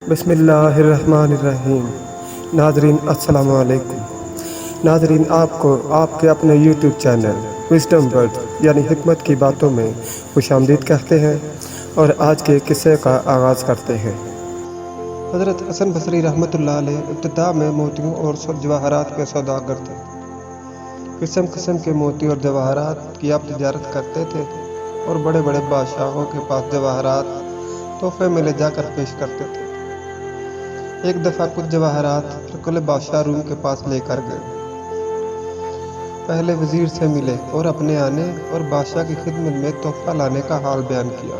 بسم اللہ الرحمن الرحیم۔ ناظرین السلام علیکم۔ ناظرین، آپ کو آپ کے اپنے یوٹیوب چینل وزڈم ورڈ یعنی حکمت کی باتوں میں خوش آمدید کہتے ہیں، اور آج کے قصے کا آغاز کرتے ہیں۔ حضرت حسن بصری رحمۃ اللہ علیہ ابتدا میں موتیوں اور جواہرات کے سوداگر تھے۔ قسم قسم کے موتی اور جواہرات کی آپ تجارت کرتے تھے اور بڑے بڑے بادشاہوں کے پاس جواہرات تحفے میں لے جا کر پیش کرتے تھے۔ ایک دفعہ کچھ جواہرات ہرقل بادشاہ روم کے پاس لے کر گئے۔ پہلے وزیر سے ملے اور اپنے آنے اور بادشاہ کی خدمت میں تحفہ لانے کا حال بیان کیا۔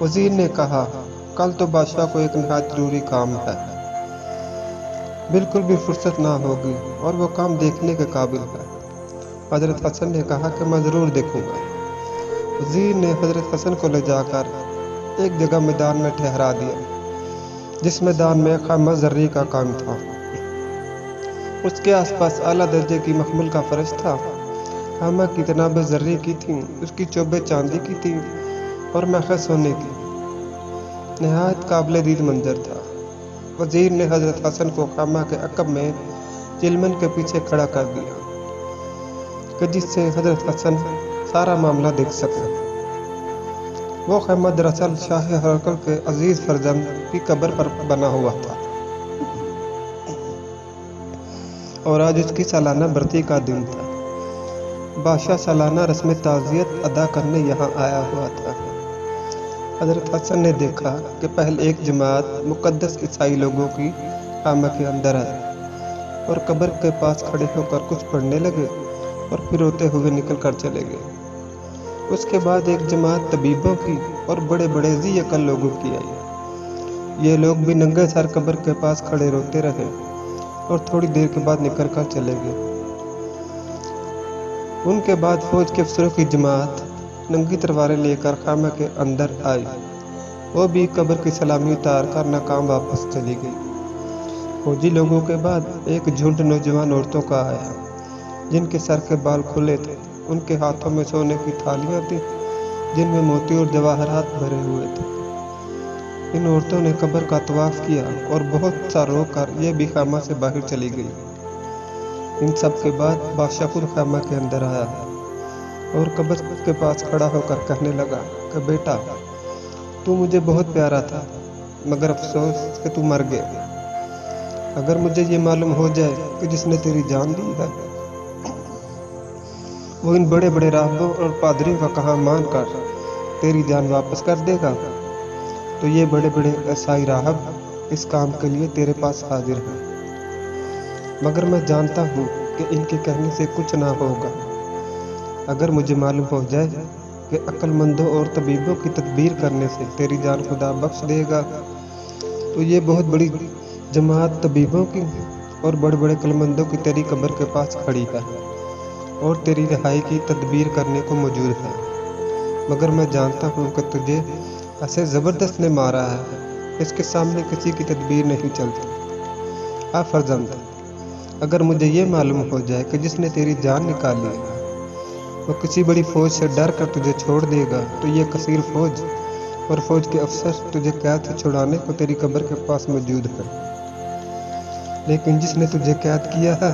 وزیر نے کہا، کل تو بادشاہ کو ایک نہایت ضروری کام ہے، بالکل بھی فرصت نہ ہوگی، اور وہ کام دیکھنے کے قابل ہے۔ حضرت حسن نے کہا کہ میں ضرور دیکھوں گا۔ وزیر نے حضرت حسن کو لے جا کر ایک جگہ میدان میں ٹھہرا دیا، جس میدان میں خیمہ زرعی کا کام تھا۔ اس کے آس پاس اعلیٰ درجے کی مخمل کا فرش تھا۔ خیمہ کی تنابیں زرعی کی تھیں، اس کی چوبیں چاندی کی تھیں اور میخیں سونے کی۔ نہایت قابل دید منظر تھا۔ وزیر نے حضرت حسن کو خیمہ کے عقب میں چلمن کے پیچھے کھڑا کر دیا کہ جس سے حضرت حسن سارا معاملہ دیکھ سکیں۔ وہ خیمہ دراصل شاہ ہرقل کے عزیز فرزند کی قبر پر بنا ہوا تھا، اور آج اس کی سالانہ برسی کا دن تھا۔ بادشاہ سالانہ رسم تعزیت ادا کرنے یہاں آیا ہوا تھا۔ حضرت حسن نے دیکھا کہ پہلے ایک جماعت مقدس عیسائی لوگوں کی خیمہ کے اندر آئی اور قبر کے پاس کھڑے ہو کر کچھ پڑھنے لگے اور پھر روتے ہوئے نکل کر چلے گئے۔ اس کے بعد ایک جماعت طبیبوں کی اور بڑے بڑے ذی عقل لوگوں کی آئی۔ یہ لوگ بھی ننگے سر قبر کے پاس کھڑے روتے رہے اور تھوڑی دیر کے بعد نکل کر چلے گئے۔ ان کے بعد فوج کے افسروں کی جماعت ننگی تلواریں لے کر خیمہ کے اندر آئی۔ وہ بھی قبر کی سلامی اتار کر ناکام واپس چلی گئی۔ فوجی لوگوں کے بعد ایک جھنڈ نوجوان عورتوں کا آیا، جن کے سر کے بال کھلے تھے۔ ان کے ہاتھوں میں سونے کی تھالیاں تھیں جن میں موتی اور جواہرات بھرے ہوئے تھے۔ ان عورتوں نے قبر کا طواف کیا اور بہت سا رو کر یہ بھی خیمہ سے باہر چلی گئی۔ ان سب کے بعد بادشاہ خود خیمہ کے اندر آیا اور قبر کے پاس کھڑا ہو کر کہنے لگا کہ بیٹا، تو مجھے بہت پیارا تھا، مگر افسوس کہ تو مر گیا۔ اگر مجھے یہ معلوم ہو جائے کہ جس نے تیری جان لی ہے وہ ان بڑے بڑے راہبوں اور پادریوں کا کہا مان کر تیری جان واپس کر دے گا، تو یہ بڑے بڑے عیسائی راہب اس کام کے لیے تیرے پاس حاضر ہیں۔ مگر میں جانتا ہوں کہ ان کے کہنے سے کچھ نہ ہوگا۔ اگر مجھے معلوم ہو جائے کہ عقل مندوں اور طبیبوں کی تدبیر کرنے سے تیری جان خدا بخش دے گا، تو یہ بہت بڑی جماعت طبیبوں کی اور بڑے بڑے عقلمندوں کی تیری قبر کے پاس کھڑی ہے اور تیری رہائی کی تدبیر کرنے کو موجود ہے۔ مگر میں جانتا ہوں کہ تجھے ایسے زبردست نے مارا ہے، اس کے سامنے کسی کی تدبیر نہیں چلتی۔ فرزند، اگر مجھے یہ معلوم ہو جائے کہ جس نے تیری جان نکالی ہے وہ کسی بڑی فوج سے ڈر کر تجھے چھوڑ دے گا، تو یہ کثیر فوج اور فوج کے افسر تجھے قید سے چھڑانے کو تیری قبر کے پاس موجود ہیں۔ لیکن جس نے تجھے قید کیا ہے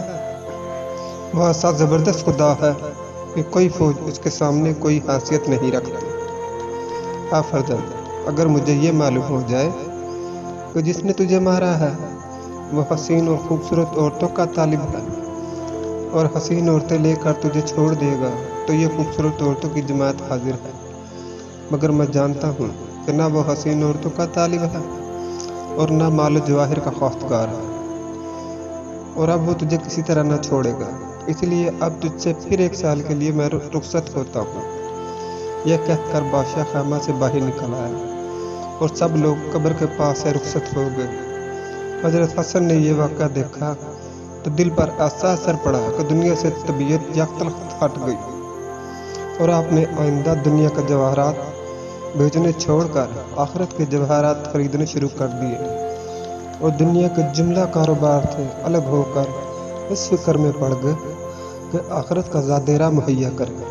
وہ ایسا زبردست خدا ہے کہ کوئی فوج اس کے سامنے کوئی حیثیت نہیں رکھتی۔ فرزند، اگر مجھے یہ معلوم ہو جائے کہ جس نے تجھے مارا ہے وہ حسین اور خوبصورت عورتوں کا طالب ہے اور حسین عورتیں لے کر تجھے چھوڑ دے گا، تو یہ خوبصورت عورتوں کی جماعت حاضر ہے۔ مگر میں جانتا ہوں کہ نہ وہ حسین عورتوں کا طالب ہے اور نہ مال و جواہر کا خواستگار ہے، اور اب وہ تجھے کسی طرح نہ چھوڑے گا۔ اس لیے اب تجھ سے پھر 1 سال کے لیے میں رخصت ہوتا ہوں۔ یہ کہہ کر بادشاہ خیمہ سے باہر نکل آیا اور سب لوگ قبر کے پاس سے رخصت ہو گئے۔ حضرت حسن نے یہ واقعہ دیکھا تو دل پر ایسا اثر پڑا کہ دنیا سے طبیعت یکطرف ہٹ گئی، اور آپ نے آئندہ دنیا کے جواہرات بھیجنے چھوڑ کر آخرت کے جواہرات خریدنے شروع کر دیے، اور دنیا کے جملہ کاروبار سے الگ ہو کر اس فکر میں پڑ گئے کہ آخرت کا زادیرہ مہیا کرے،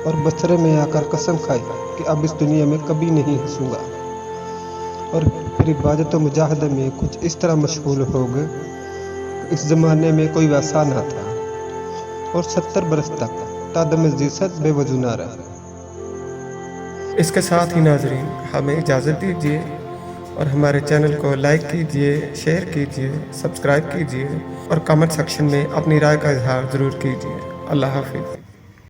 اور بچڑے میں آ کر قسم کھائی کہ اب اس دنیا میں کبھی نہیں ہنسوں گا، اور پھر عبادت و مجاہدہ میں کچھ اس طرح مشغول ہو گئے کہ اس زمانے میں کوئی ویسا نہ تھا، اور 70 برس تک تادم زیست بے وجہ نہ رہا۔ اس کے ساتھ ہی ناظرین ہمیں اجازت دیجیے اور ہمارے چینل کو لائک کیجیے، شیئر کیجیے، سبسکرائب کیجیے اور کمنٹ سیکشن میں اپنی رائے کا اظہار ضرور کیجیے۔ اللہ حافظ۔